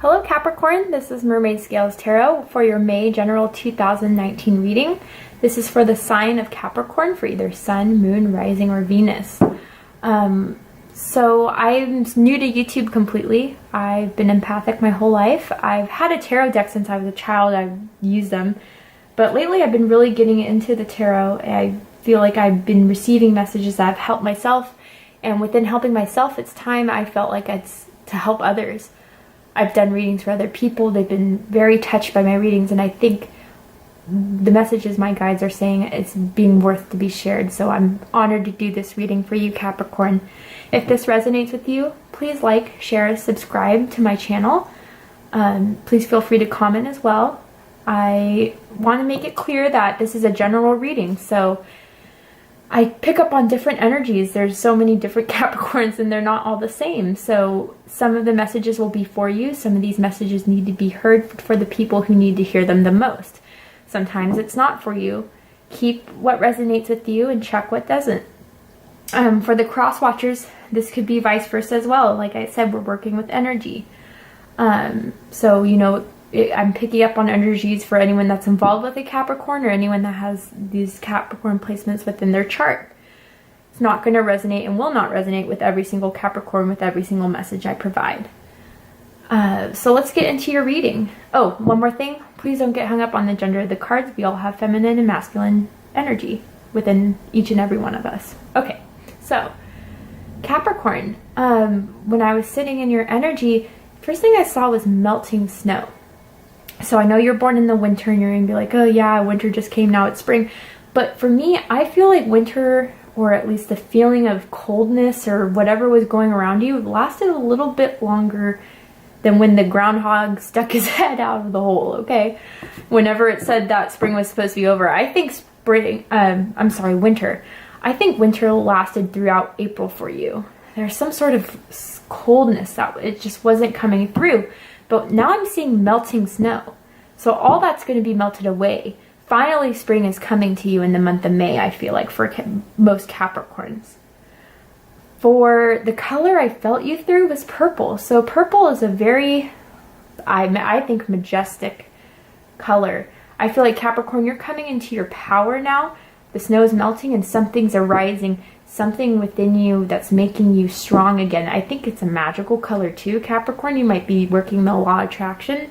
Hello Capricorn, this is Mermaid Scales Tarot for your May general 2019 reading. This is for the sign of Capricorn for either Sun, Moon, Rising, or Venus. So I'm new to YouTube completely. I've been empathic my whole life. I've had a tarot deck since I was a child. I've used them. But lately I've been really getting into the tarot. I feel like I've been receiving messages that have helped myself. And within helping myself, it's time I felt like it's to help others. I've done readings for other people. They've been very touched by my readings, and I think the messages my guides are saying is being worth to be shared. So I'm honored to do this reading for you, Capricorn. If this resonates with you, please like, share, subscribe to my channel. Please feel free to comment as well. I want to make it clear that this is a general reading, so I pick up on different energies. There's so many different Capricorns and they're not all the same. So some of the messages will be for you. Some of these messages need to be heard for the people who need to hear them the most. Sometimes it's not for you. Keep what resonates with you and check what doesn't. For the cross watchers, this could be vice versa as well. Like I said, we're working with energy. So, you know, I'm picking up on energies for anyone that's involved with a Capricorn or anyone that has these Capricorn placements within their chart. It's not going to resonate and will not resonate with every single Capricorn with every single message I provide. So let's get into your reading. Oh, one more thing. Please don't get hung up on the gender of the cards. We all have feminine and masculine energy within each and every one of us. Okay, so Capricorn, when I was sitting in your energy, first thing I saw was melting snow. So I know you're born in the winter and you're going to be like, oh yeah, winter just came, now it's spring. But for me, I feel like winter, or at least the feeling of coldness or whatever was going around you, lasted a little bit longer than when the groundhog stuck his head out of the hole, okay? Whenever it said that spring was supposed to be over, I think winter. I think winter lasted throughout April for you. There's some sort of coldness that it just wasn't coming through. But now I'm seeing melting snow. So all that's going to be melted away. Finally, spring is coming to you in the month of May, I feel like, for most Capricorns. For the color I felt you through was purple. So purple is a very, I think, majestic color. I feel like Capricorn, you're coming into your power now. The snow is melting and something's arising. Something within you that's making you strong again. I think it's a magical color too, Capricorn. You might be working the law of attraction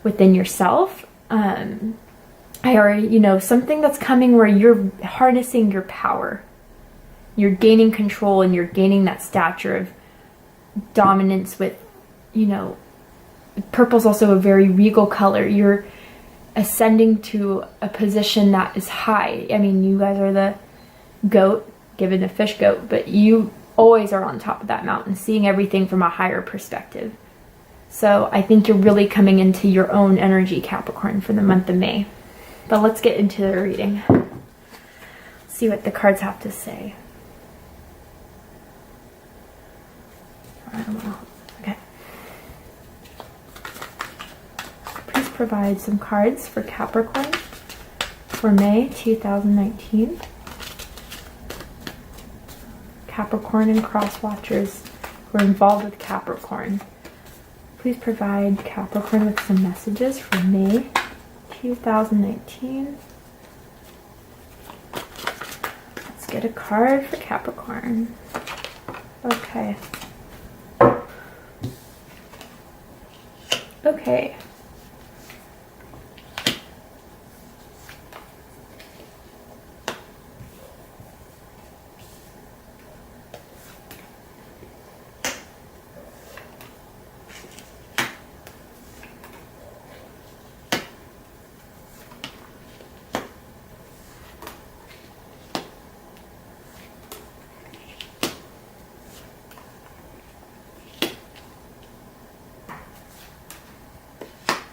within yourself. Or, you know, something that's coming where you're harnessing your power. You're gaining control and you're gaining that stature of dominance with, you know, purple's also a very regal color. You're ascending to a position that is high. I mean, you guys are the goat, given a fish goat, but you always are on top of that mountain, seeing everything from a higher perspective. So I think you're really coming into your own energy, Capricorn, for the month of May. But let's get into the reading. See what the cards have to say. I don't know. Okay. Please provide some cards for Capricorn for May 2019. Capricorn and cross watchers who are involved with Capricorn. Please provide Capricorn with some messages for May 2019. Let's get a card for Capricorn. Okay. Okay.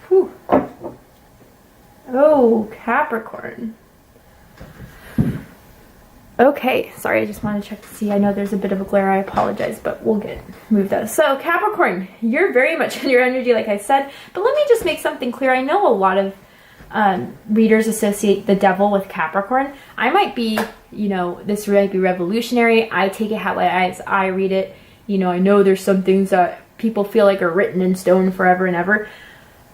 Whew. Oh, Capricorn. Okay, sorry, I just wanted to check to see. I know there's a bit of a glare, I apologize, but we'll move those. So Capricorn, you're very much in your energy, like I said, but let me just make something clear. I know a lot of readers associate the devil with Capricorn. I might be, you know, this might be revolutionary. I take it how as I read it. You know, I know there's some things that people feel like are written in stone forever and ever.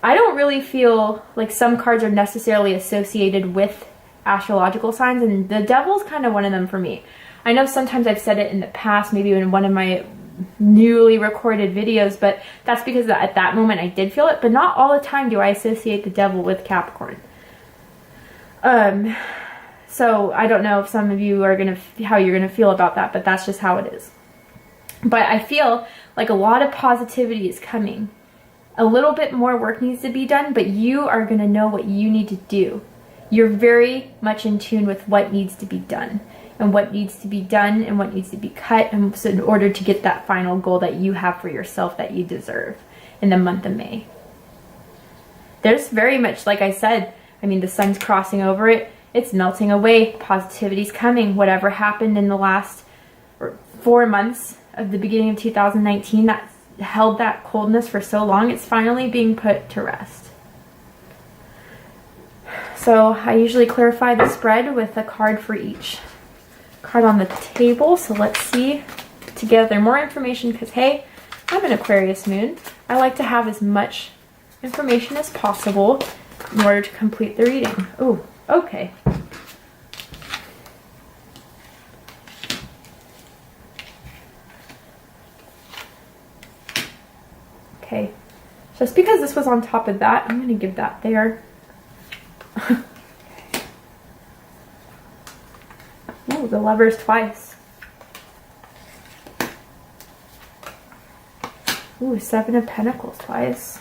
I don't really feel like some cards are necessarily associated with astrological signs, and the devil's kind of one of them for me. I know sometimes I've said it in the past, maybe in one of my newly recorded videos, but that's because at that moment I did feel it, but not all the time do I associate the devil with Capricorn. So I don't know if some of you are how you're gonna feel about that, but that's just how it is. But I feel like a lot of positivity is coming. A little bit more work needs to be done, but you are gonna know what you need to do. You're very much in tune with what needs to be done, and what needs to be done, and what needs to be cut, and so in order to get that final goal that you have for yourself that you deserve in the month of May. There's very much, like I said, I mean, the sun's crossing over it. It's melting away. Positivity's coming. Whatever happened in the last 4 months of the beginning of 2019 that held that coldness for so long, it's finally being put to rest. So I usually clarify the spread with a card for each card on the table. So let's see together more information, because hey, I'm an Aquarius moon. I like to have as much information as possible in order to complete the reading. Oh, okay. Okay, just because this was on top of that, I'm going to give that there. Ooh, the Lovers twice. Ooh, Seven of Pentacles twice.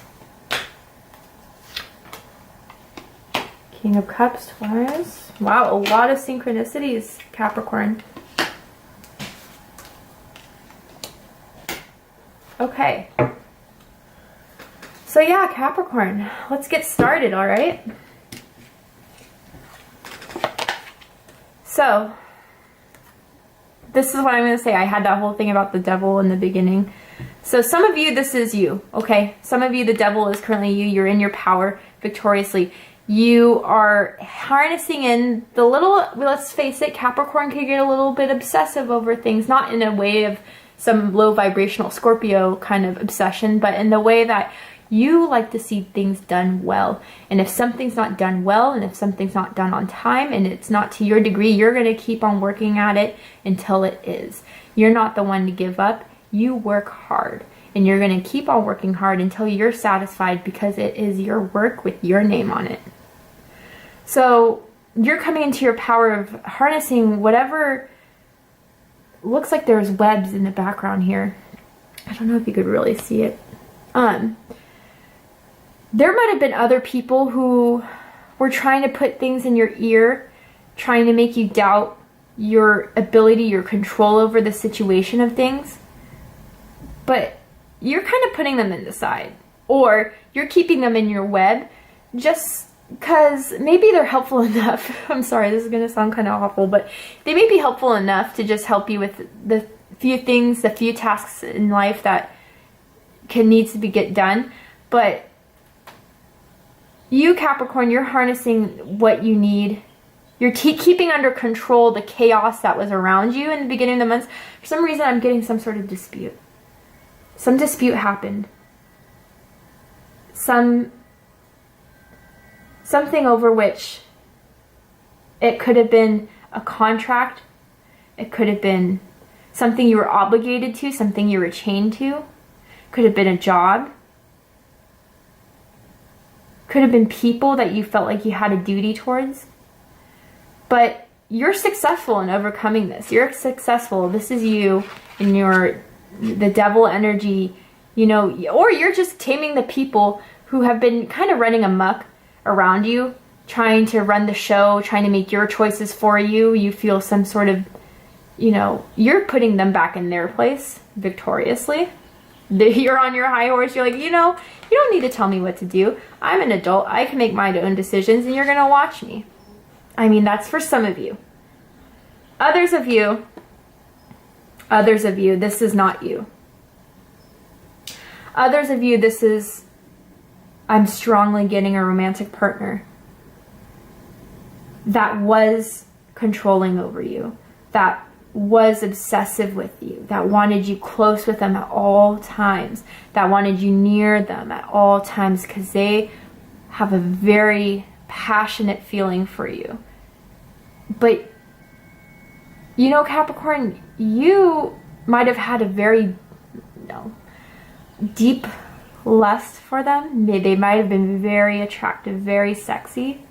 King of Cups twice. Wow, a lot of synchronicities, Capricorn. Okay. So yeah, Capricorn, let's get started, all right? So, this is what I'm going to say. I had that whole thing about the devil in the beginning. So some of you, this is you, okay? Some of you, the devil is currently you. You're in your power victoriously. You are harnessing in the little, let's face it, Capricorn can get a little bit obsessive over things, not in a way of some low vibrational Scorpio kind of obsession, but in the way that you like to see things done well. And if something's not done well, and if something's not done on time, and it's not to your degree, you're going to keep on working at it until it is. You're not the one to give up. You work hard. And you're going to keep on working hard until you're satisfied, because it is your work with your name on it. So you're coming into your power of harnessing whatever. Looks like there's webs in the background here. I don't know if you could really see it. There might have been other people who were trying to put things in your ear, trying to make you doubt your ability, your control over the situation of things. But you're kind of putting them in the side, or you're keeping them in your web just because maybe they're helpful enough. I'm sorry, this is going to sound kind of awful, but they may be helpful enough to just help you with the few things, the few tasks in life that needs to get done. But you, Capricorn, you're harnessing what you need. You're keeping under control the chaos that was around you in the beginning of the month. For some reason, I'm getting some sort of dispute. Some dispute happened. Something over which it could have been a contract. It could have been something you were obligated to, something you were chained to. Could have been a job. Could have been people that you felt like you had a duty towards. But you're successful in overcoming this. You're successful. This is you in the devil energy, you know, or you're just taming the people who have been kind of running amok around you, trying to run the show, trying to make your choices for you. You feel some sort of, you know, you're putting them back in their place victoriously. You're on your high horse. You're like, you know, you don't need to tell me what to do. I'm an adult. I can make my own decisions, and you're going to watch me. I mean, that's for some of you. Others of you, this is not you. Others of you, this is, I'm strongly getting a romantic partner that was controlling over you, that was obsessive with you, that wanted you close with them at all times, that wanted you near them at all times, because they have a very passionate feeling for you. But you know, Capricorn, you might have had a very deep lust for them. They might have been very attractive, very sexy.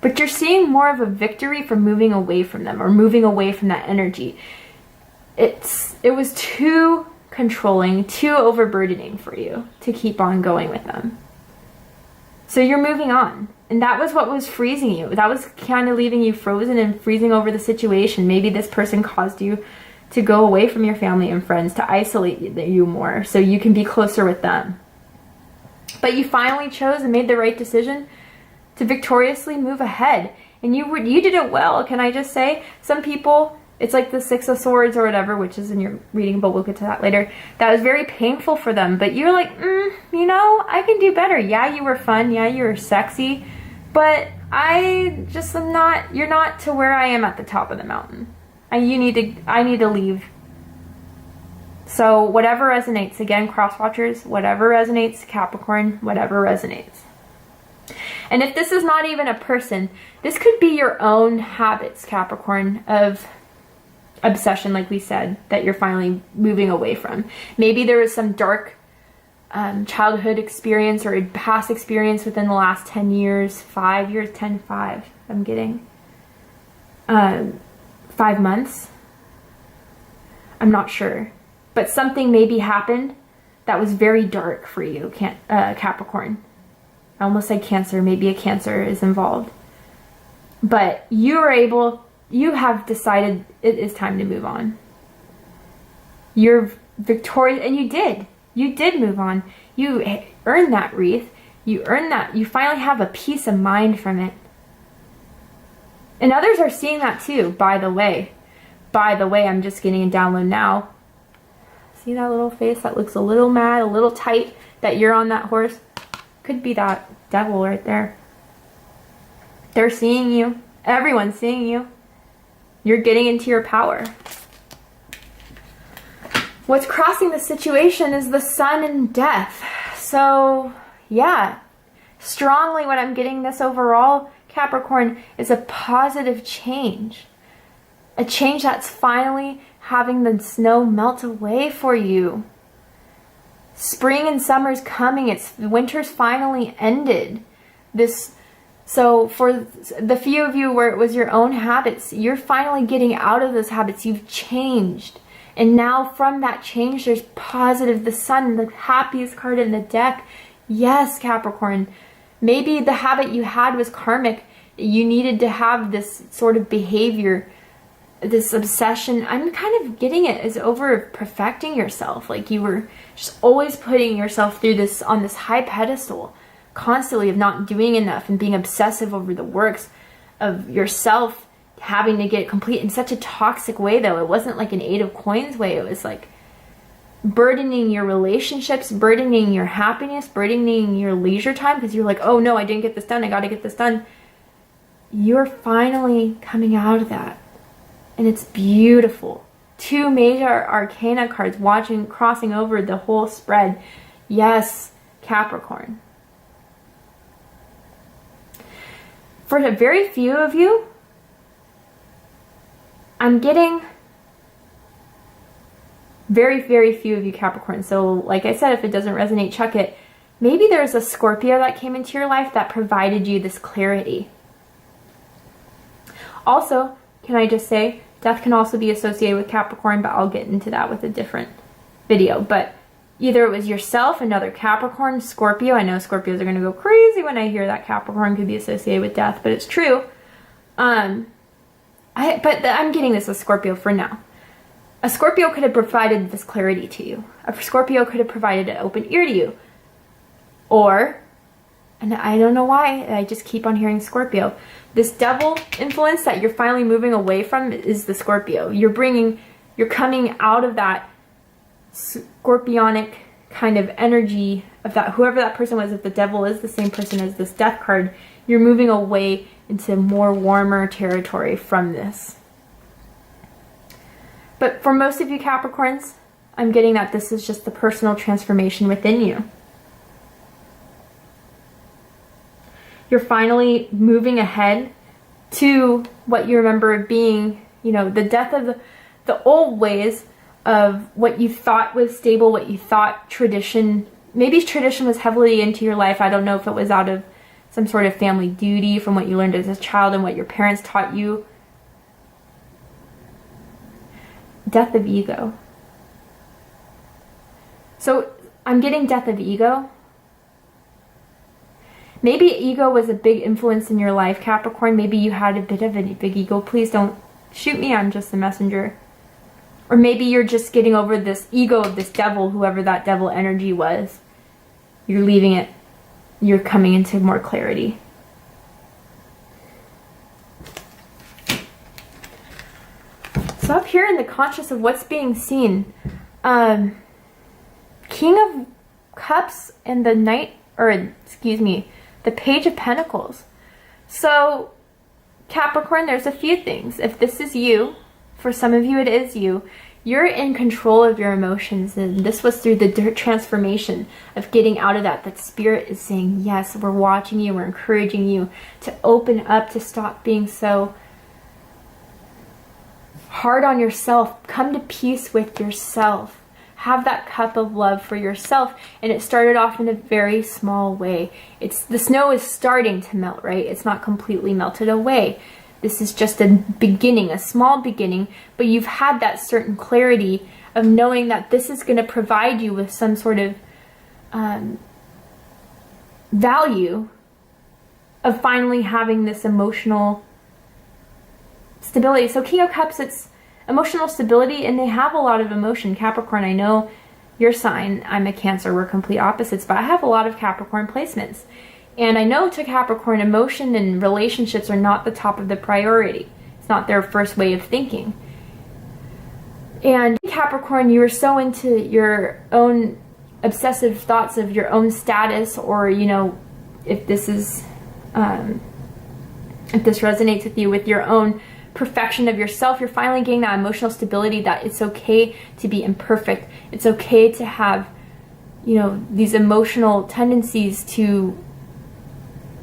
But you're seeing more of a victory for moving away from them, or moving away from that energy. It was too controlling, too overburdening for you to keep on going with them. So you're moving on. And that was what was freezing you. That was kind of leaving you frozen and freezing over the situation. Maybe this person caused you to go away from your family and friends, to isolate you more so you can be closer with them. But you finally chose and made the right decision to victoriously move ahead. And you did it well, can I just say? Some people, it's like the Six of Swords or whatever, which is in your reading, but we'll get to that later. That was very painful for them. But you're like, you know, I can do better. Yeah, you were fun. Yeah, you were sexy. But I just am not, you're not to where I am at the top of the mountain. I need to leave. So whatever resonates, again, cross-watchers, whatever resonates, Capricorn, whatever resonates. And if this is not even a person, this could be your own habits, Capricorn, of obsession, like we said, that you're finally moving away from. Maybe there was some dark childhood experience or past experience within the last 10 years, 5 years, 10, 5, I'm getting. 5 months. I'm not sure. But something maybe happened that was very dark for you, Capricorn. I almost said Cancer. Maybe a Cancer is involved. But you have decided it is time to move on. You're victorious, and you did. You did move on. You earned that wreath. You earned that. You finally have a peace of mind from it. And others are seeing that too, by the way. By the way, I'm just getting a download now. See that little face that looks a little mad, a little tight, that you're on that horse? Could be that devil right there. They're seeing you. Everyone's seeing you. You're getting into your power. What's crossing the situation is the sun and death. So, yeah. Strongly, when I'm getting this overall, Capricorn, is a positive change. A change that's finally having the snow melt away for you. Spring and summer's coming. Winter's finally ended. So for the few of you where it was your own habits, you're finally getting out of those habits. You've changed. And now from that change, there's positive. The sun, the happiest card in the deck. Yes, Capricorn. Maybe the habit you had was karmic. You needed to have this sort of behavior, this obsession. I'm kind of getting it as over perfecting yourself. Like you were just always putting yourself through this, on this high pedestal, constantly, of not doing enough and being obsessive over the works of yourself, having to get complete in such a toxic way, though. It wasn't like an Eight of Coins way. It was like burdening your relationships, burdening your happiness, burdening your leisure time, because you're like, oh no, I didn't get this done. I got to get this done. You're finally coming out of that. And it's beautiful. 2 major arcana cards crossing over the whole spread. Yes, Capricorn. For a very few of you, I'm getting very, very few of you, Capricorn. So like I said, if it doesn't resonate, chuck it. Maybe there's a Scorpio that came into your life that provided you this clarity. Also, can I just say, death can also be associated with Capricorn, but I'll get into that with a different video. But either it was yourself, another Capricorn, Scorpio. I know Scorpios are going to go crazy when I hear that Capricorn could be associated with death, but it's true. But I'm getting this with Scorpio for now. A Scorpio could have provided this clarity to you. A Scorpio could have provided an open ear to you. Or, and I don't know why, I just keep on hearing Scorpio. This devil influence that you're finally moving away from is the Scorpio. You're coming out of that scorpionic kind of energy of that, whoever that person was. If the devil is the same person as this death card, you're moving away into more warmer territory from this. But for most of you Capricorns, I'm getting that this is just the personal transformation within you. You're finally moving ahead to what you remember being, you know, the death of the old ways of what you thought was stable, what you thought tradition, maybe tradition was heavily into your life. I don't know if it was out of some sort of family duty from what you learned as a child and what your parents taught you. Death of ego. So I'm getting death of ego. Maybe ego was a big influence in your life, Capricorn. Maybe you had a bit of a big ego. Please don't shoot me. I'm just a messenger. Or maybe you're just getting over this ego of this devil, whoever that devil energy was. You're leaving it. You're coming into more clarity. So up here in the conscious of what's being seen, King of Cups and the Knight, or excuse me, the Page of Pentacles. So Capricorn, there's a few things. If this is you, for some of you it is you, you're in control of your emotions, and this was through the transformation of getting out of that Spirit is saying, yes, we're watching you, we're encouraging you to open up, to stop being so hard on yourself. Come to peace with yourself. Have that cup of love for yourself. And it started off in a very small way. The snow is starting to melt, right? It's not completely melted away. This is just a beginning, a small beginning, but you've had that certain clarity of knowing that this is going to provide you with some sort of value of finally having this emotional stability. So King of Cups, it's emotional stability, and they have a lot of emotion. Capricorn, I know your sign, I'm a Cancer, we're complete opposites, but I have a lot of Capricorn placements. And I know to Capricorn, emotion and relationships are not the top of the priority. It's not their first way of thinking. And Capricorn, you are so into your own obsessive thoughts of your own status, or, you know, if this is, if this resonates with you, with your own perfection of yourself, you're finally getting that emotional stability that it's okay to be imperfect. It's okay to have, you know, these emotional tendencies to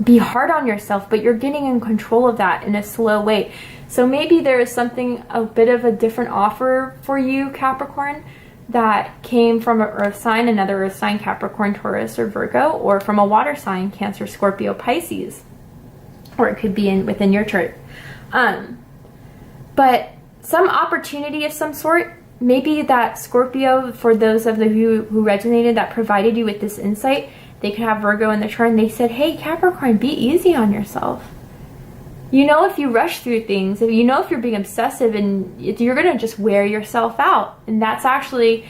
be hard on yourself, but you're getting in control of that in a slow way. So maybe there is something, a bit of a different offer for you, Capricorn, that came from an earth sign, another earth sign, Capricorn, Taurus, or Virgo, or from a water sign, Cancer, Scorpio, Pisces, or it could be within your chart. But some opportunity of some sort, maybe that Scorpio, for those of you who resonated, that provided you with this insight, they could have Virgo in the chart, and they said, hey, Capricorn, be easy on yourself. You know, if you rush through things, if you know if you're being obsessive, and you're going to just wear yourself out. And that's actually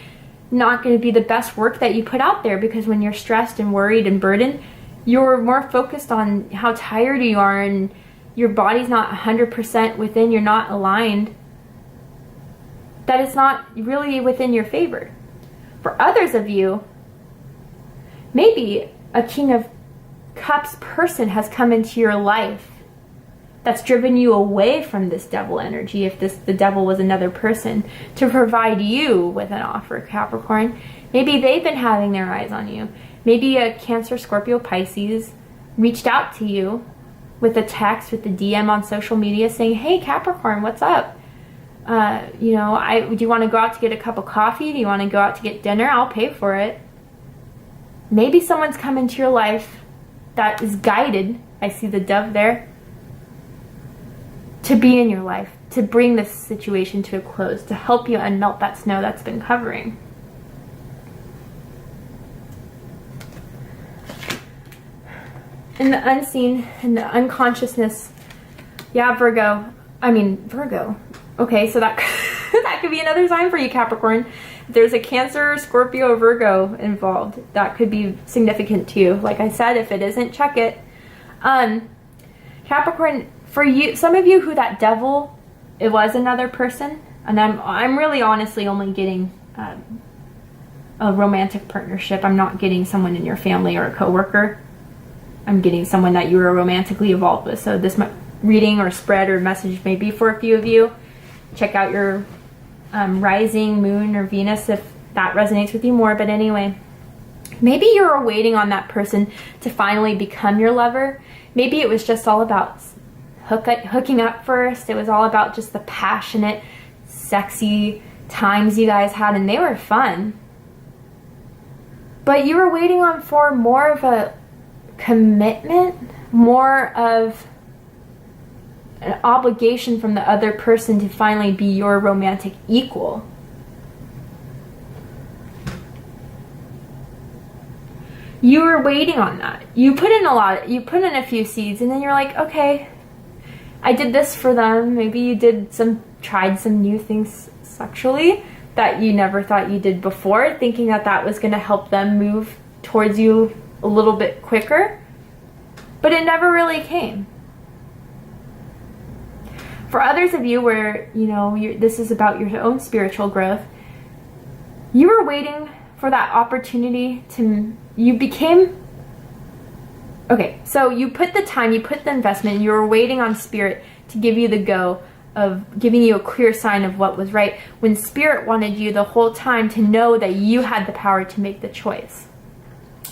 not going to be the best work that you put out there, because when you're stressed and worried and burdened, you're more focused on how tired you are, and your body's not 100% within, you're not aligned, that it's not really within your favor. For others of you, maybe a King of Cups person has come into your life that's driven you away from this devil energy, if the devil was another person, to provide you with an offer, Capricorn. Maybe they've been having their eyes on you. Maybe a Cancer, Scorpio, Pisces reached out to you with a text, with a DM on social media saying, hey, Capricorn, what's up? You know, do you want to go out to get a cup of coffee? Do you want to go out to get dinner? I'll pay for it. Maybe someone's come into your life that is guided, I see the dove there, to be in your life, to bring this situation to a close, to help you unmelt that snow that's been covering. In the unseen, in the unconsciousness, yeah, Virgo. Okay, so that that could be another sign for you, Capricorn. If there's a Cancer, Scorpio, or Virgo involved, that could be significant to you. Like I said, if it isn't, check it. Capricorn, for you, some of you who that devil, it was another person, and I'm really honestly only getting a romantic partnership. I'm not getting someone in your family or a coworker. I'm getting someone that you were romantically involved with. So this reading or spread or message may be for a few of you. Check out your rising, moon, or Venus, if that resonates with you more. But anyway, maybe you were waiting on that person to finally become your lover. Maybe it was just all about hooking up first. It was all about just the passionate, sexy times you guys had, and they were fun. But you were waiting on for more of a commitment, more of an obligation from the other person to finally be your romantic equal. You were waiting on that. You put in a few seeds, and then you're like, okay, I did this for them. Maybe you tried some new things sexually that you never thought you did before, thinking that that was going to help them move towards you a little bit quicker, but it never really came. For others of you where, this is about your own spiritual growth, you were waiting for that opportunity so you put the time, you put the investment, you were waiting on Spirit to give you the go of giving you a clear sign of what was right, when Spirit wanted you the whole time to know that you had the power to make the choice.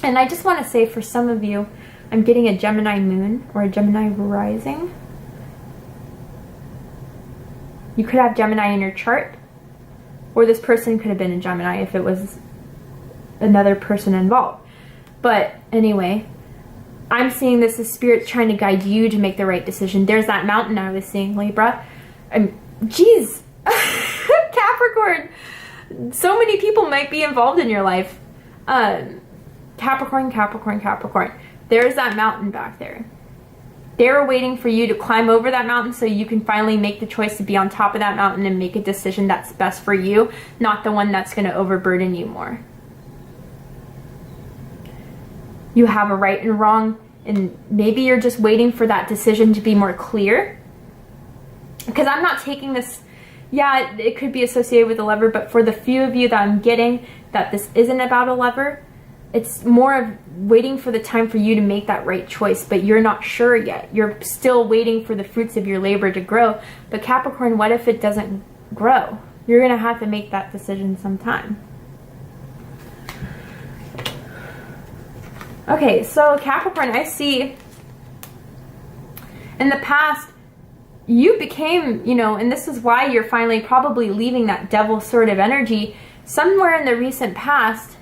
And I just want to say, for some of you, I'm getting a Gemini moon or a Gemini rising. You could have Gemini in your chart, or this person could have been a Gemini if it was another person involved. But anyway, I'm seeing this as Spirit trying to guide you to make the right decision. There's that mountain I was seeing, Libra. Geez, Capricorn. So many people might be involved in your life. Capricorn. There's that mountain back there. They're waiting for you to climb over that mountain so you can finally make the choice to be on top of that mountain and make a decision that's best for you, not the one that's going to overburden you more. You have a right and wrong, and maybe you're just waiting for that decision to be more clear. Because I'm not taking this, it could be associated with a lover, but for the few of you that I'm getting that this isn't about a lover, it's more of waiting for the time for you to make that right choice, but you're not sure yet. You're still waiting for the fruits of your labor to grow. But Capricorn, what if it doesn't grow? You're going to have to make that decision sometime. Okay, so Capricorn, I see in the past, you became, and this is why you're finally probably leaving that devil sort of energy. Somewhere in the recent past,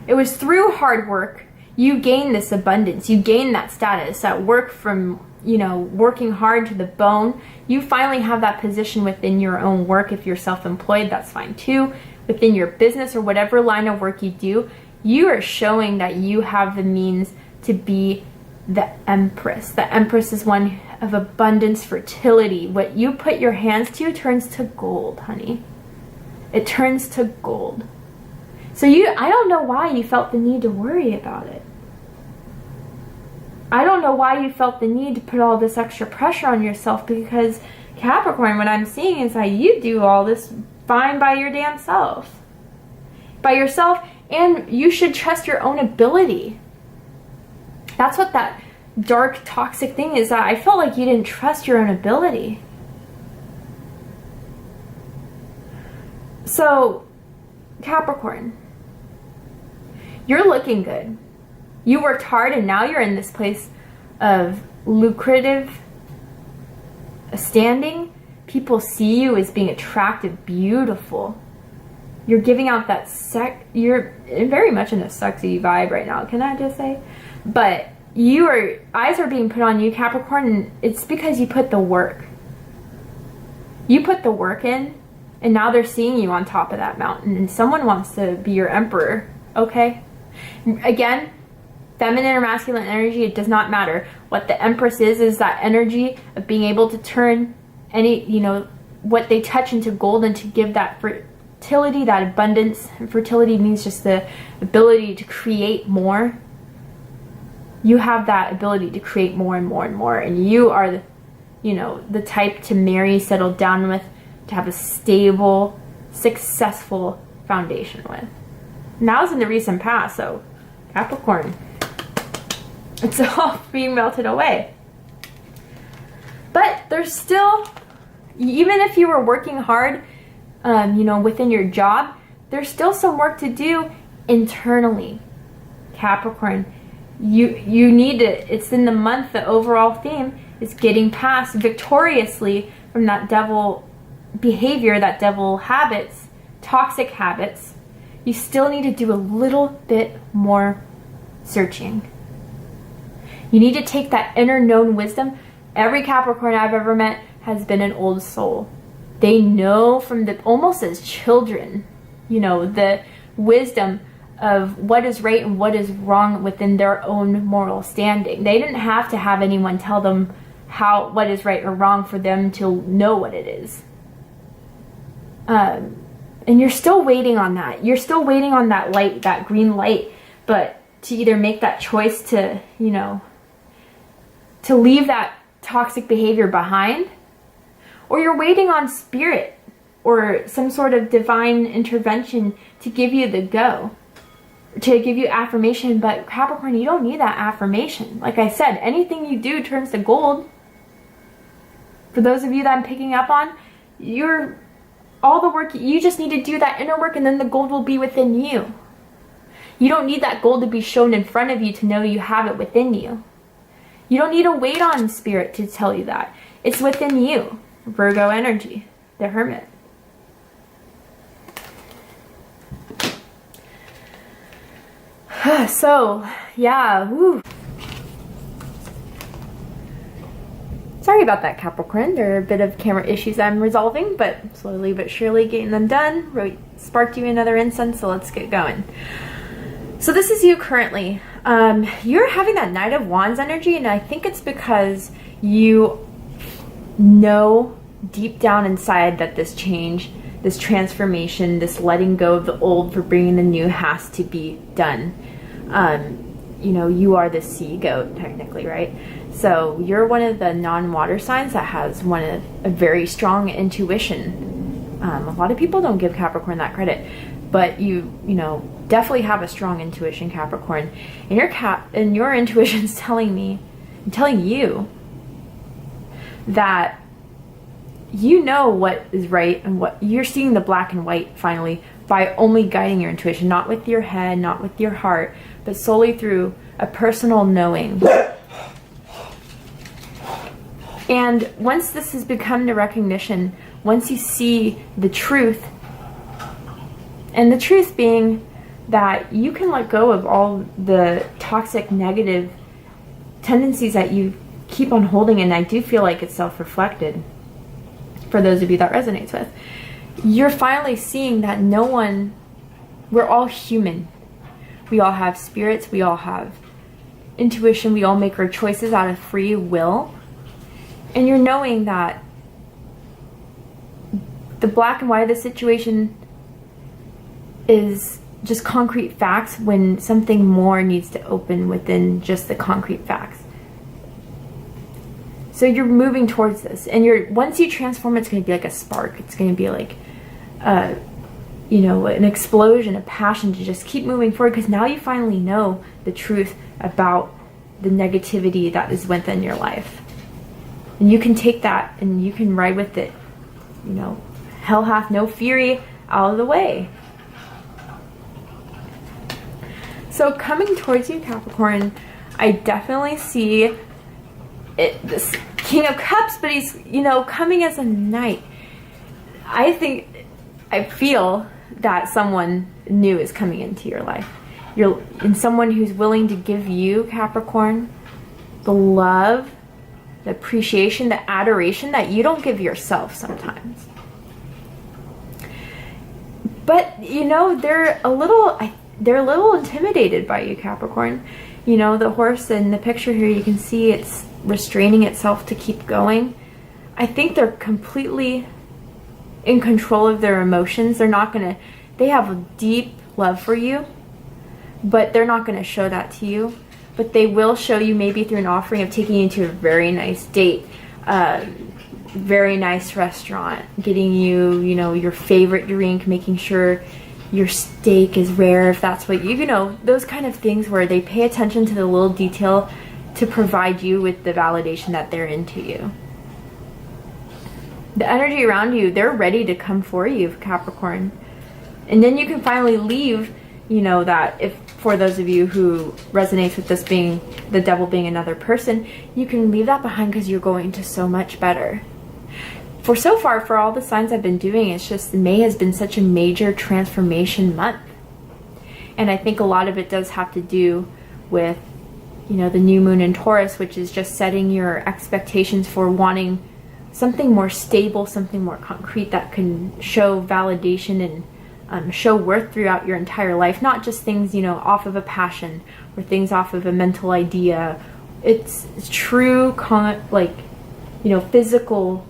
it was through hard work, you gained this abundance, you gained that status, that work from, working hard to the bone. You finally have that position within your own work. If you're self-employed, that's fine too. Within your business or whatever line of work you do, you are showing that you have the means to be the Empress. The Empress is one of abundance, fertility. What you put your hands to turns to gold, honey. It turns to gold. So I don't know why you felt the need to worry about it. I don't know why you felt the need to put all this extra pressure on yourself, because Capricorn, what I'm seeing is that you do all this fine by your damn self. By yourself, and you should trust your own ability. That's what that dark, toxic thing is, that I felt like you didn't trust your own ability. So, Capricorn, you're looking good. You worked hard, and now you're in this place of lucrative standing. People see you as being attractive, beautiful. You're giving out that you're very much in a sexy vibe right now, can I just say? But eyes are being put on you, Capricorn, and it's because you put the work. You put the work in, and now they're seeing you on top of that mountain, and someone wants to be your emperor, okay? Again, feminine or masculine energy, it does not matter. What the Empress is that energy of being able to turn any, what they touch into gold, and to give that fertility, that abundance. And fertility means just the ability to create more. You have that ability to create more and more and more, and you are the type to marry, settle down with, to have a stable, successful foundation with. And that was in the recent past, so Capricorn, it's all being melted away. But there's still, even if you were working hard, you know, within your job, there's still some work to do internally. Capricorn, you need to, it's in the month, the overall theme is getting past victoriously from that devil behavior, that devil habits, toxic habits. You still need to do a little bit more searching. You need to take that inner known wisdom. Every Capricorn I've ever met has been an old soul. They know from the, almost as children, you know, the wisdom of what is right and what is wrong within their own moral standing. They didn't have to have anyone tell them what is right or wrong for them to know what it is. And you're still waiting on that. You're still waiting on that light, that green light, but to either make that choice to, you know, to leave that toxic behavior behind, or you're waiting on spirit or some sort of divine intervention to give you the go, to give you affirmation. But Capricorn, you don't need that affirmation. Like I said, anything you do turns to gold. For those of you that I'm picking up on, all the work, you just need to do that inner work, and then the gold will be within you. You don't need that gold to be shown in front of you to know you have it within you. You don't need to wait on spirit to tell you that. It's within you. Virgo energy, the Hermit. So, yeah, woo. Sorry about that, Capricorn. There are a bit of camera issues I'm resolving, but slowly but surely getting them done. Really sparked you another incense, so let's get going. So this is you currently. You're having that Knight of Wands energy, and I think it's because you know deep down inside that this change, this transformation, this letting go of the old for bringing the new has to be done. You know, you are the sea goat, technically, right? So you're one of the non-water signs that has a very strong intuition. A lot of people don't give Capricorn that credit, but you know, definitely have a strong intuition, Capricorn. And your intuition's telling you that you know what is right, and what you're seeing the black and white finally by only guiding your intuition, not with your head, not with your heart, but solely through a personal knowing. And once this has become the recognition, once you see the truth, and the truth being that you can let go of all the toxic, negative tendencies that you keep on holding, and I do feel like it's self-reflected for those of you that resonates with, you're finally seeing that we're all human. We all have spirits, we all have intuition, we all make our choices out of free will. And you're knowing that the black and white of the situation is just concrete facts when something more needs to open within just the concrete facts. So you're moving towards this, and once you transform, it's going to be like a spark. It's going to be like, you know, an explosion of passion to just keep moving forward, because now you finally know the truth about the negativity that is within your life. And you can take that and you can ride with it. You know, hell hath no fury, out of the way. So coming towards you, Capricorn, I definitely see this King of Cups, but he's, you know, coming as a knight. I feel that someone new is coming into your life. And someone who's willing to give you, Capricorn, the love, the appreciation, the adoration that you don't give yourself sometimes. But, you know, they're a little intimidated by you, Capricorn. You know, the horse in the picture here, you can see it's restraining itself to keep going. I think they're completely in control of their emotions. They have a deep love for you, but they're not going to show that to you. But they will show you, maybe through an offering of taking you to a very nice date, very nice restaurant, getting you, you know, your favorite drink, making sure your steak is rare, if that's what you know, those kind of things where they pay attention to the little detail to provide you with the validation that they're into you. The energy around you, they're ready to come for you, Capricorn. And then you can finally leave, you know, that if for those of you who resonates with this being the devil being another person, you can leave that behind because you're going to so much better. For so far, for all the signs I've been doing, it's just May has been such a major transformation month. And I think a lot of it does have to do with, you know, the new moon in Taurus, which is just setting your expectations for wanting something more stable, something more concrete that can show validation and show worth throughout your entire life. Not just things, you know, off of a passion or things off of a mental idea. It's true, like, you know, physical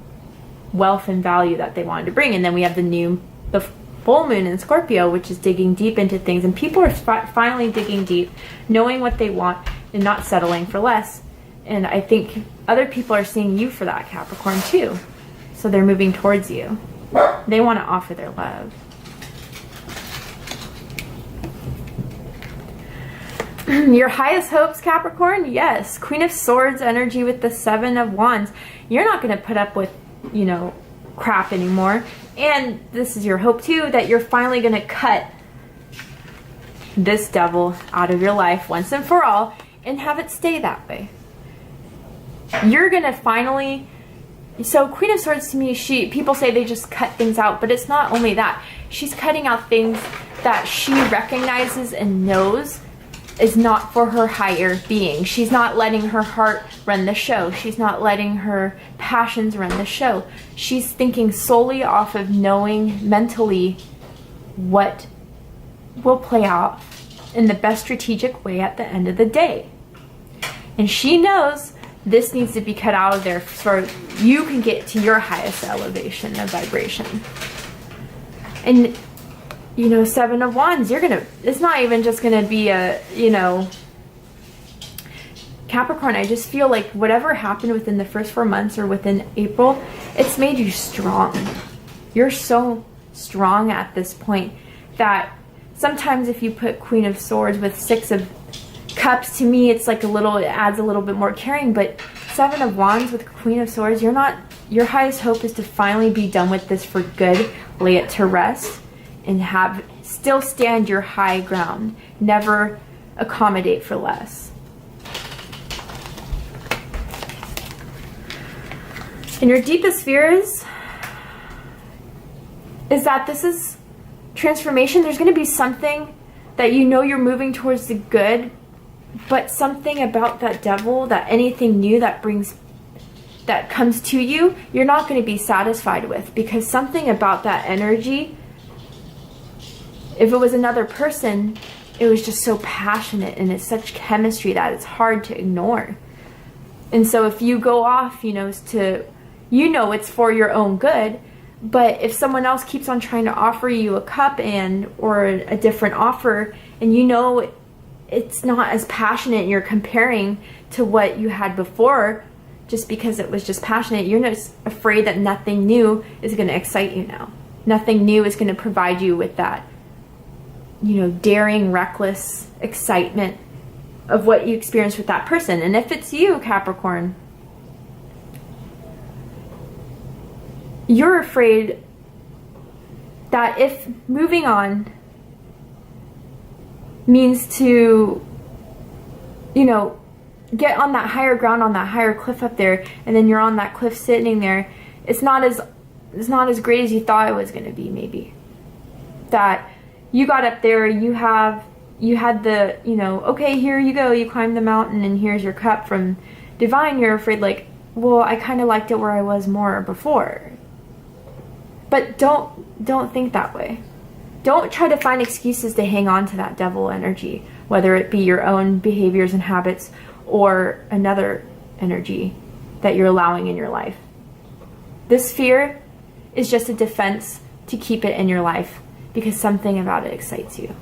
wealth and value that they wanted to bring. And then we have the full moon in Scorpio, which is digging deep into things, and people are finally digging deep, knowing what they want and not settling for less. And I think other people are seeing you for that, Capricorn, too. So they're moving towards you. They want to offer their love. Your highest hopes, Capricorn? Yes. Queen of Swords energy with the Seven of Wands. You're not going to put up with, you know, crap anymore. And this is your hope too, that you're finally going to cut this devil out of your life once and for all and have it stay that way. You're going to finally... So Queen of Swords to me, people say they just cut things out, but it's not only that. She's cutting out things that she recognizes and knows is not for her higher being. She's not letting her heart run the show. She's not letting her passions run the show. She's thinking solely off of knowing mentally what will play out in the best strategic way at the end of the day. And she knows this needs to be cut out of there so you can get to your highest elevation of vibration. And you know, Seven of Wands, it's not even just gonna be a, you know, Capricorn, I just feel like whatever happened within the first 4 months or within April, it's made you strong. You're so strong at this point that sometimes if you put Queen of Swords with Six of Cups, to me it's like it adds a little bit more caring, but Seven of Wands with Queen of Swords, your highest hope is to finally be done with this for good, lay it to rest, and still stand your high ground. Never accommodate for less. And your deepest fears is that this is transformation. There's going to be something that you know you're moving towards the good, but something about that devil, that anything new that comes to you, you're not going to be satisfied with, because something about that energy, if it was another person, it was just so passionate and it's such chemistry that it's hard to ignore. And so if you go off, you know, it's for your own good, but if someone else keeps on trying to offer you a cup or a different offer, and you know it's not as passionate and you're comparing to what you had before just because it was just passionate, you're just afraid that nothing new is going to excite you now. Nothing new is going to provide you with that, you know, daring, reckless excitement of what you experienced with that person. And if it's you, Capricorn, you're afraid that if moving on means to, you know, get on that higher ground, on that higher cliff up there, and then you're on that cliff sitting there, it's not as great as you thought it was going to be, maybe. That you got up there, you had the, you know, okay, here you go, you climbed the mountain and here's your cup from divine. You're afraid, like, well, I kind of liked it where I was more before. But don't think that way. Don't try to find excuses to hang on to that devil energy, whether it be your own behaviors and habits or another energy that you're allowing in your life. This fear is just a defense to keep it in your life because something about it excites you.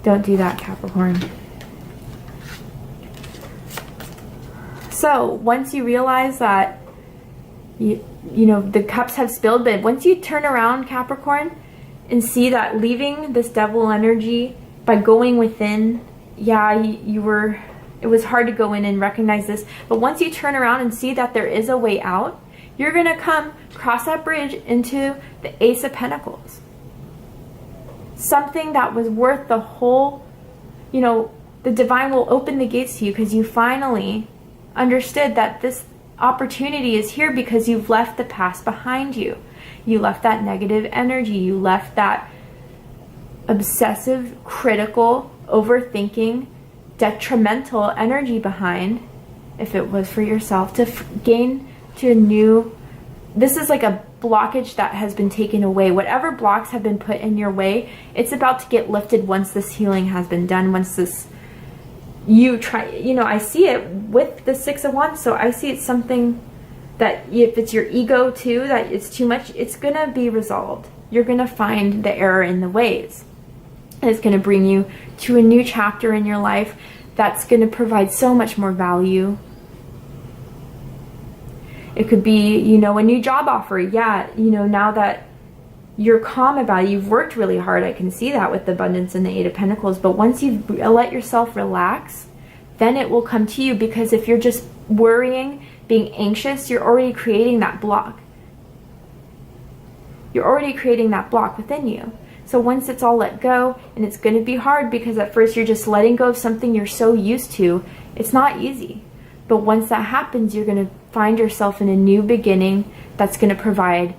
Don't do that, Capricorn. So once you realize that you know the cups have spilled, but once you turn around, Capricorn, and see that leaving this devil energy by going within, yeah, it was hard to go in and recognize this, but once you turn around and see that there is a way out, you're going to cross that bridge into the Ace of Pentacles. Something that was worth the whole, the divine will open the gates to you because you finally understood that this opportunity is here because you've left the past behind you. You left that negative energy. You left that obsessive, critical, overthinking, detrimental energy behind, if it was for yourself, to gain to a new, this is like a blockage that has been taken away. Whatever blocks have been put in your way, it's about to get lifted once this healing has been done, once this, I see it with the Six of Wands, so I see it's something that if it's your ego too, that it's too much, it's going to be resolved. You're going to find the error in the ways. And it's going to bring you to a new chapter in your life that's going to provide so much more value. It could be, a new job offer. Yeah, now that you're calm about it, you've worked really hard. I can see that with the abundance and the Eight of Pentacles. But once you let yourself relax, then it will come to you. Because if you're just worrying, being anxious, you're already creating that block. You're already creating that block within you. So once it's all let go, and it's going to be hard because at first you're just letting go of something you're so used to, it's not easy. But once that happens, you're going to find yourself in a new beginning that's going to provide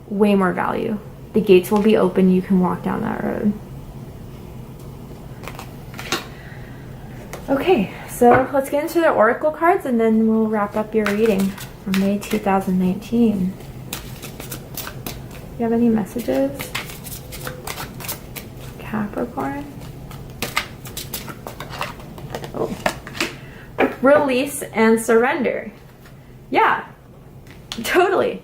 way more value. The gates will be open. You can walk down that road. Okay, so let's get into the oracle cards and then we'll wrap up your reading for May 2019. Do you have any messages? Capricorn? Oh. Release and surrender. Yeah, totally.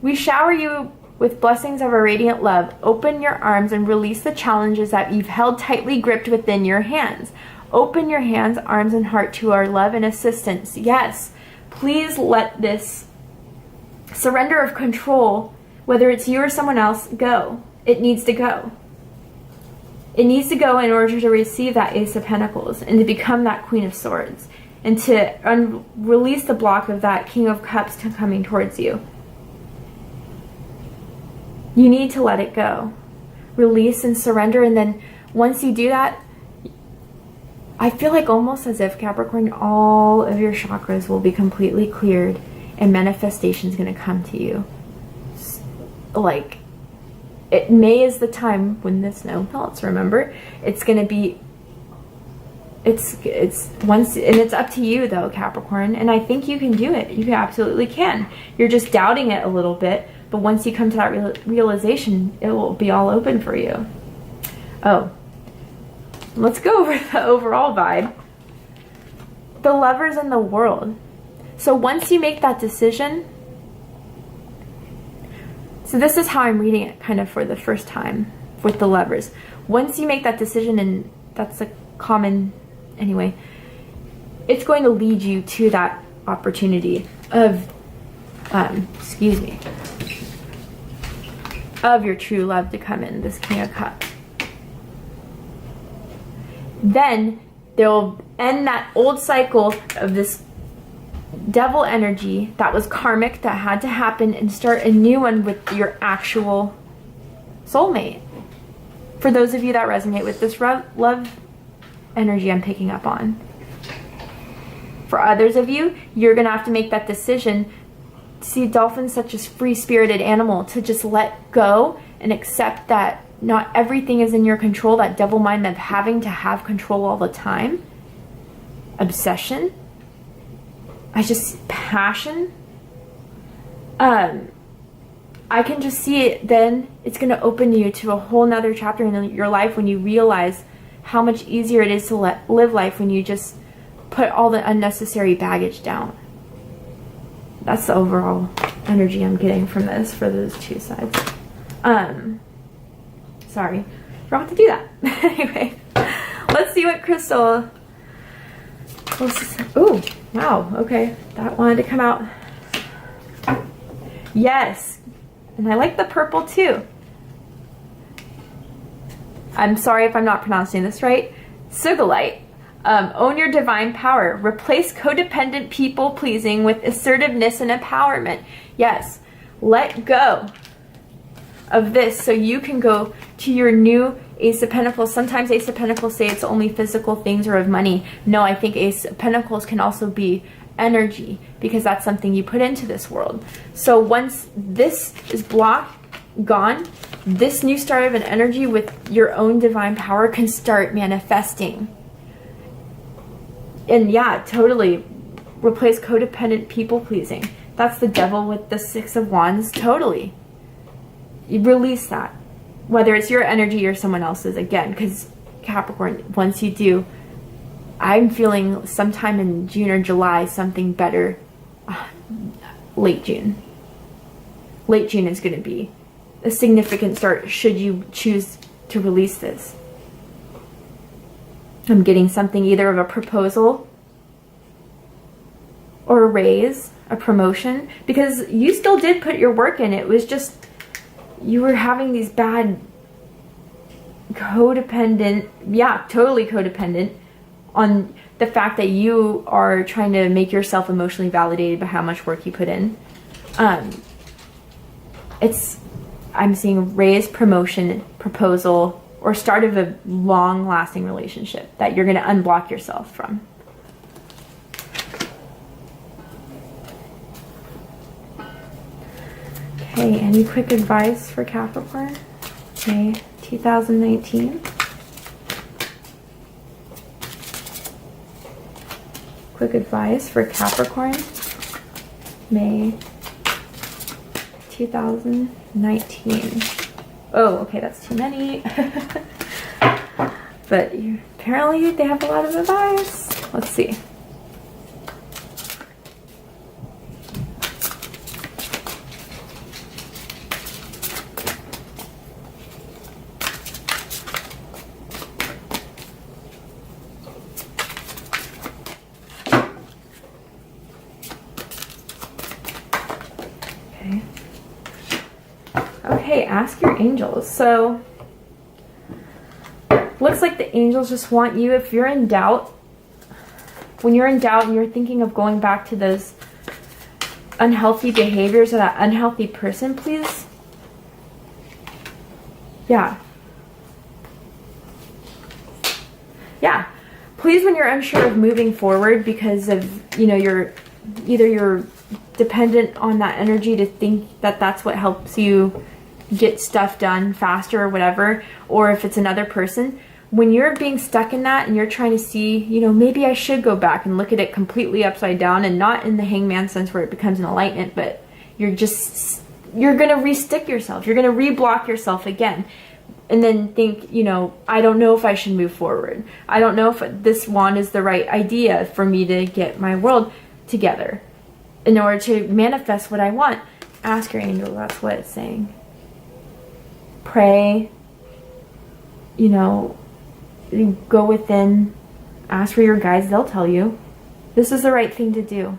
We shower you with blessings of our radiant love. Open your arms and release the challenges that you've held tightly gripped within your hands. Open your hands, arms, and heart to our love and assistance. Yes, please let this surrender of control, whether it's you or someone else, go. It needs to go. It needs to go in order to receive that Ace of Pentacles and to become that Queen of Swords and to release the block of that King of Cups coming towards you. You need to let it go. Release and surrender, and then once you do that, I feel like almost as if, Capricorn, all of your chakras will be completely cleared and manifestation is going to come to you. Like, May is the time when the snow melts, remember? It's going to be, it's once, and it's up to you though, Capricorn, and I think you can do it. You absolutely can. You're just doubting it a little bit, but once you come to that realization, it will be all open for you. Oh, let's go over the overall vibe. The Lovers in the World. So once you make that decision, so this is how I'm reading it kind of for the first time with the Lovers. Once you make that decision, and that's a common, anyway, it's going to lead you to that opportunity of, of your true love to come in, this King of Cups. Then they'll end that old cycle of this devil energy that was karmic, that had to happen, and start a new one with your actual soulmate. For those of you that resonate with this love energy I'm picking up on. For others of you, you're going to have to make that decision to see dolphins such as free-spirited animal, to just let go and accept that not everything is in your control, that devil mind of having to have control all the time. Obsession. Passion. I can just see it. Then it's going to open you to a whole nother chapter in your life when you realize how much easier it is to live life when you just put all the unnecessary baggage down. That's the overall energy I'm getting from this for those two sides. Sorry, forgot to do that. Anyway, let's see what crystal. Oh, wow. Okay, that wanted to come out. Yes, and I like the purple too. I'm sorry if I'm not pronouncing this right. Sugilite. Own your divine power. Replace codependent people pleasing with assertiveness and empowerment. Yes, let go of this so you can go to your new Ace of Pentacles. Sometimes Ace of Pentacles say it's only physical things or of money. No, I think Ace of Pentacles can also be energy, because that's something you put into this world. So once this is blocked, gone, this new start of an energy with your own divine power can start manifesting. And yeah, totally replace codependent people pleasing. That's the devil with the Six of Wands. Totally. You release that. Whether it's your energy or someone else's, again, because Capricorn, once you do, I'm feeling sometime in June or July something better. Late June. Late June is going to be a significant start should you choose to release this. I'm getting something either of a proposal or a raise, a promotion, because you still did put your work in. It was just you were having these bad codependent, yeah, totally codependent on the fact that you are trying to make yourself emotionally validated by how much work you put in. I'm seeing raise, promotion, proposal, or start of a long-lasting relationship that you're going to unblock yourself from. Okay, any quick advice for Capricorn? May 2019. Quick advice for Capricorn, May 2019. Oh, okay, that's too many. But apparently they have a lot of advice. Let's see. Okay, ask your angels. So, looks like the angels just want you, if you're in doubt, when you're in doubt and you're thinking of going back to those unhealthy behaviors or that unhealthy person, please. Yeah. Yeah. Please, when you're unsure of moving forward because of, you know, you're dependent on that energy to think that that's what helps you get stuff done faster or whatever, or if it's another person, when you're being stuck in that and you're trying to see, you know, maybe I should go back and look at it completely upside down, and not in the hangman sense where it becomes an enlightenment, but you're going to re-stick yourself. You're going to re-block yourself again. And then think, you know, I don't know if I should move forward. I don't know if this wand is the right idea for me to get my world together in order to manifest what I want. Ask your angel. That's what it's saying. Pray, you know, go within, ask for your guides. They'll tell you this is the right thing to do.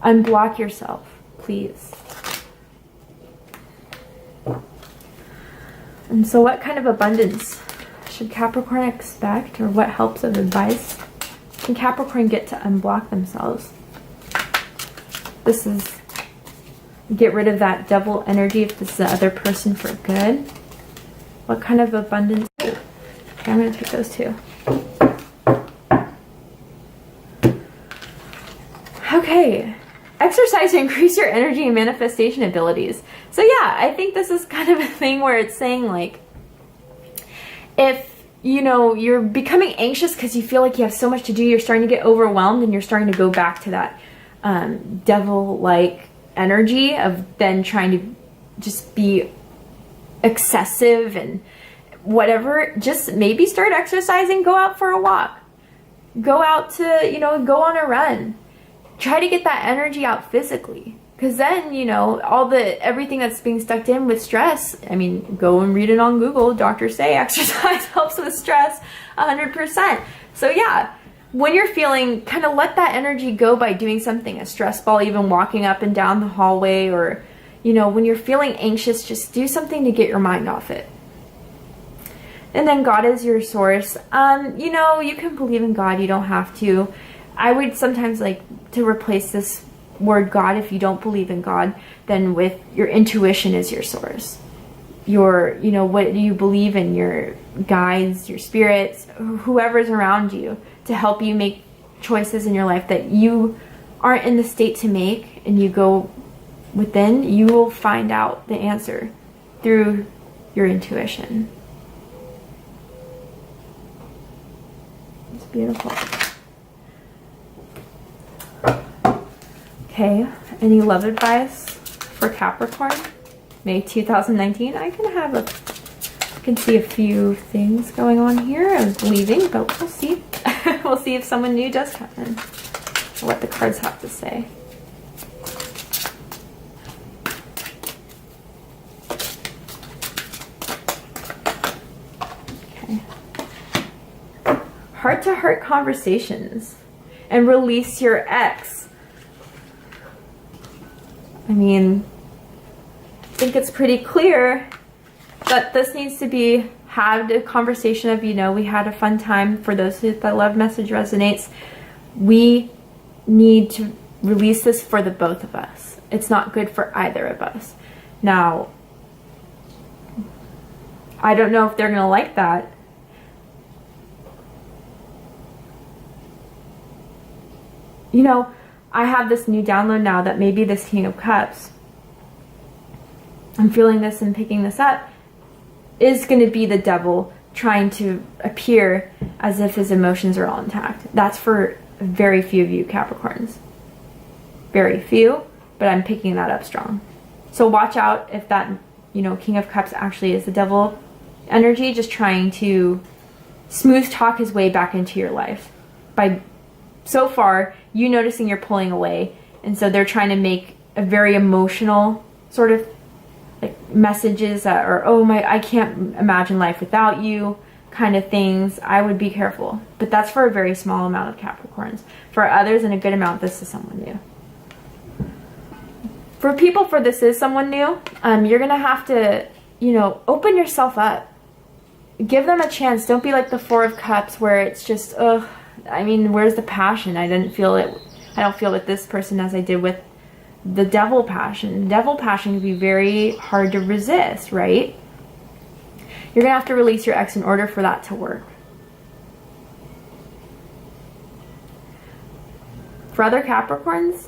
Unblock yourself, please. And so what kind of abundance should Capricorn expect, or what helps of advice can Capricorn get to unblock themselves? This is get rid of that devil energy if this is the other person for good. What kind of abundance? Okay, I'm going to take those two. Okay. Exercise to increase your energy and manifestation abilities. So yeah, I think this is kind of a thing where it's saying, like, if, you know, you're becoming anxious because you feel like you have so much to do, you're starting to get overwhelmed, and you're starting to go back to that devil-like energy of then trying to just be excessive and whatever. Just maybe start exercising, go out for a walk, go out to, you know, go on a run. Try to get that energy out physically, because then, you know, everything that's being stuck in with stress, I mean, go and read it on Google. Doctors say exercise helps with stress 100%. So yeah, when you're feeling, kind of let that energy go by doing something, a stress ball, even walking up and down the hallway, or, you know, when you're feeling anxious, just do something to get your mind off it. And then God is your source. You know, you can believe in God. You don't have to. I would sometimes like to replace this word God, if you don't believe in God, then with your intuition is your source. Your, you know, what you believe in, your guides, your spirits, whoever's around you to help you make choices in your life that you aren't in the state to make, and you go within, you will find out the answer through your intuition. It's beautiful. Okay, any love advice for Capricorn, May 2019? I can see a few things going on here. I was leaving, but we'll see. We'll see if someone new does come in. What the cards have to say. Okay. Heart-to-heart conversations and release your ex. I mean, I think it's pretty clear that this needs to be had a conversation of, you know, we had a fun time. For those that love message resonates, we need to release this for the both of us. It's not good for either of us. Now, I don't know if they're going to like that. You know, I have this new download now that maybe this King of Cups, I'm feeling this and picking this up, is going to be the devil trying to appear as if his emotions are all intact. That's for very few of you Capricorns. Very few, but I'm picking that up strong. So watch out if that, you know, King of Cups actually is the devil energy, just trying to smooth talk his way back into your life by, so far, you noticing you're pulling away, and so they're trying to make a very emotional sort of like messages that are, oh my, I can't imagine life without you kind of things. I would be careful, but that's for a very small amount of Capricorns. For others, and a good amount, this is someone new. For people, for this is someone new, you're gonna have to, you know, open yourself up. Give them a chance. Don't be like the Four of Cups where it's just, ugh. I mean, where's the passion? I didn't feel it. I don't feel with this person as I did with the devil passion. Devil passion can be very hard to resist, right? You're going to have to release your ex in order for that to work. For other Capricorns,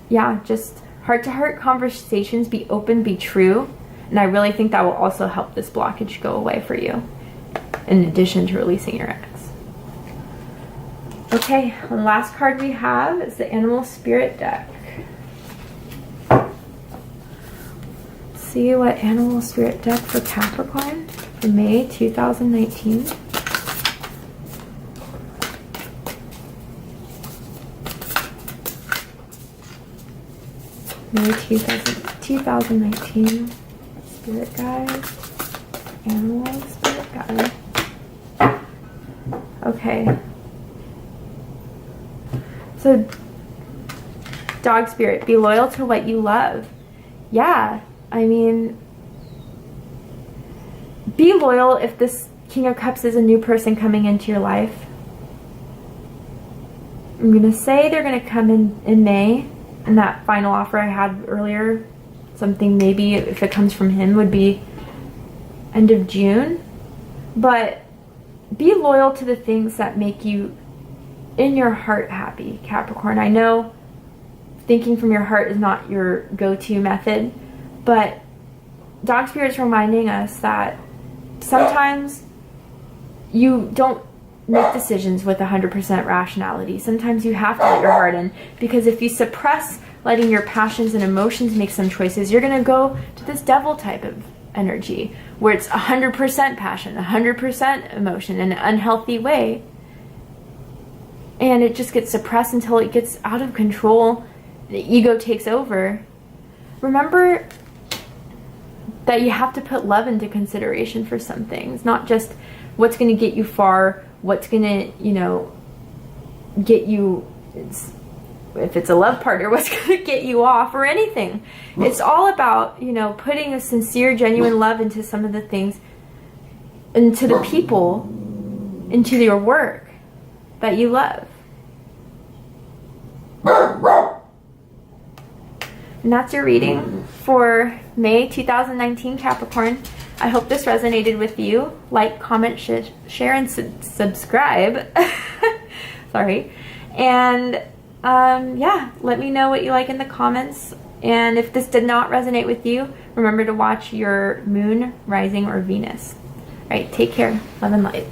yeah, just heart-to-heart conversations, be open, be true. And I really think that will also help this blockage go away for you, in addition to releasing your ex. Okay, the last card we have is the Animal Spirit deck. Let's see what Animal Spirit deck for Capricorn for May 2019. May 2019. Spirit guide. Animal Spirit guide. Okay. So, dog spirit, be loyal to what you love. Yeah, I mean, be loyal if this King of Cups is a new person coming into your life. I'm going to say they're going to come in May, and that final offer I had earlier, something maybe if it comes from him would be end of June. But be loyal to the things that make you in your heart happy, Capricorn. I know thinking from your heart is not your go-to method, but Dog Spirit's reminding us that sometimes you don't make decisions with 100% rationality. Sometimes you have to let your heart in, because if you suppress letting your passions and emotions make some choices, you're going to go to this devil type of energy where it's 100% passion, 100% emotion in an unhealthy way. And it just gets suppressed until it gets out of control. The ego takes over. Remember that you have to put love into consideration for some things, not just what's going to get you far, what's going to, you know, get you, if it's a love partner, what's going to get you off or anything. It's all about, you know, putting a sincere, genuine love into some of the things, into the people, into your work that you love. And that's your reading for May 2019, Capricorn. I hope this resonated with you. Like, comment, share, and subscribe. Sorry. And yeah, let me know what you like in the comments. And if this did not resonate with you, remember to watch your moon, rising, or Venus. All right, take care. Love and light.